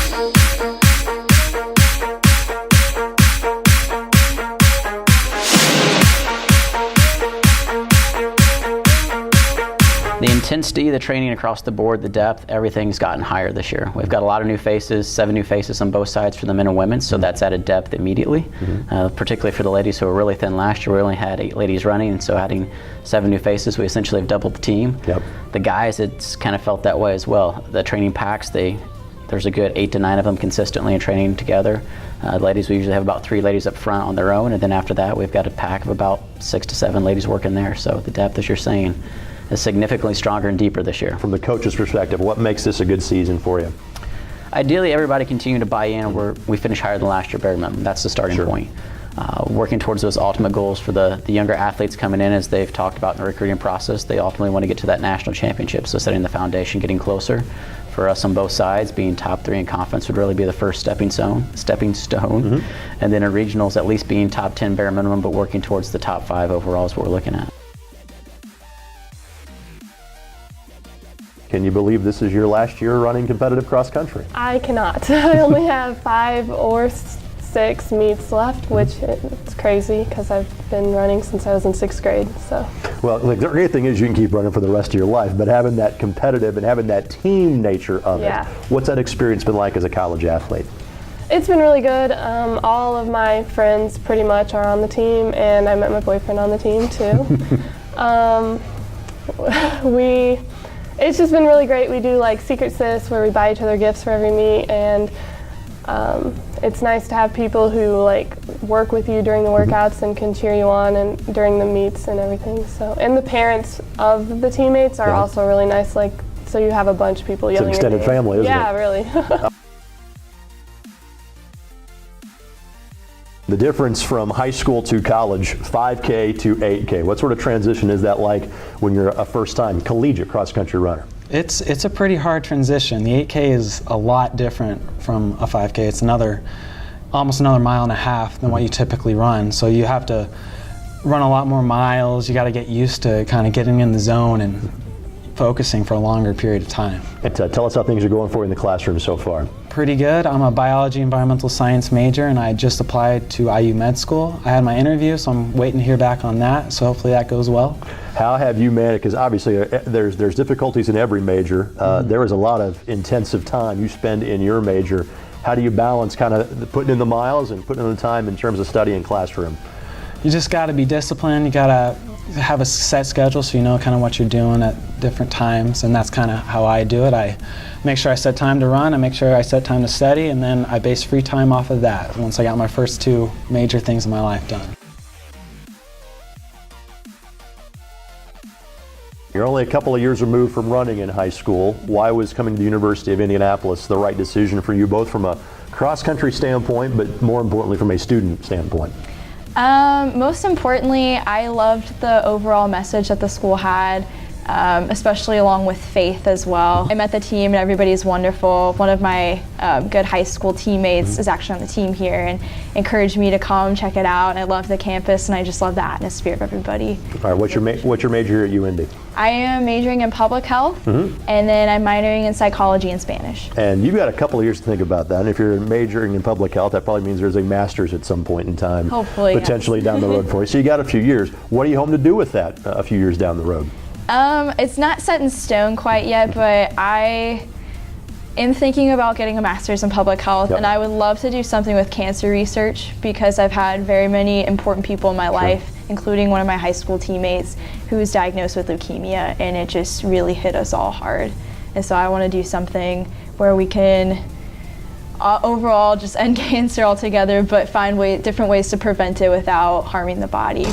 The intensity, the training across the board, the depth, everything's gotten higher this year. We've got a lot of new faces, 7 new faces on both sides for the men and women, so that's added depth immediately. Particularly for the ladies who were really thin last year. We only had 8 ladies running, and so adding 7 new faces, we essentially have doubled the team. The guys, it's kind of felt that way as well. The training packs, there's a good 8 to 9 of them consistently in training together. The ladies, we usually have about 3 ladies up front on their own, and then after that we've got a pack of about 6 to 7 ladies working there. So the depth, as you're saying, is significantly stronger and deeper this year. From the coach's perspective, what makes this a good season for you? Ideally, everybody continue to buy in. We finish higher than last year, bare minimum. That's the starting point. Working towards those ultimate goals for the younger athletes coming in, as they've talked about in the recruiting process. They ultimately want to get to that national championship, so setting the foundation, getting closer. For us on both sides, being top 3 in conference would really be the first stepping stone. And then in regionals, at least being top 10 bare minimum, but working towards the top 5 overall is what we're looking at. Can you believe this is your last year running competitive cross country? I cannot. I only have 5 or 6 meets left, which it's crazy because I've been running since I was in 6th grade. So. Well, the great thing is you can keep running for the rest of your life, but having that competitive and having that team nature of it, what's that experience been like as a college athlete? It's been really good. All of my friends pretty much are on the team, and I met my boyfriend on the team too. It's just been really great. We do like Secret Sis where we buy each other gifts for every meet, and it's nice to have people who like work with you during the workouts and can cheer you on and during the meets and everything. So, and the parents of the teammates are also really nice. Like, so you have a bunch of people yelling. It's an extended family, isn't it? Yeah, really. The difference from high school to college, 5K to 8K. What sort of transition is that like when you're a first-time collegiate cross-country runner? It's a pretty hard transition. The 8K is a lot different from a 5K. It's almost another 1.5 miles than what you typically run. So you have to run a lot more miles. You got to get used to kind of getting in the zone and focusing for a longer period of time. And tell us how things are going for you in the classroom so far. Pretty good. I'm a biology environmental science major, and I just applied to IU Med School. I had my interview, so I'm waiting to hear back on that, so hopefully that goes well. How have you managed, because obviously there's difficulties in every major. There is a lot of intensive time you spend in your major. How do you balance kind of putting in the miles and putting in the time in terms of study and classroom? You just got to be disciplined. You got to have a set schedule so you know kind of what you're doing at different times, and that's kind of how I do it. I make sure I set time to run, I make sure I set time to study, and then I base free time off of that once I got my first 2 major things in my life done. You're only a couple of years removed from running in high school. Why was coming to the University of Indianapolis the right decision for you, both from a cross-country standpoint, but more importantly from a student standpoint? Most importantly, I loved the overall message that the school had, especially along with faith as well. I met the team and everybody's wonderful. One of my good high school teammates is actually on the team here and encouraged me to come check it out. And I love the campus and I just love the atmosphere of everybody. All right, what's your major here at UIndy? I am majoring in public health, and then I'm minoring in psychology and Spanish. And you've got a couple of years to think about that. And if you're majoring in public health, that probably means there's a master's at some point in time. Hopefully, potentially down the road for you. So you got a few years. What are you hoping to do with that a few years down the road? It's not set in stone quite yet, but I am thinking about getting a master's in public health, and I would love to do something with cancer research because I've had very many important people in my life, including one of my high school teammates who was diagnosed with leukemia, and it just really hit us all hard. And so I want to do something where we can overall just end cancer altogether, but find different ways to prevent it without harming the body.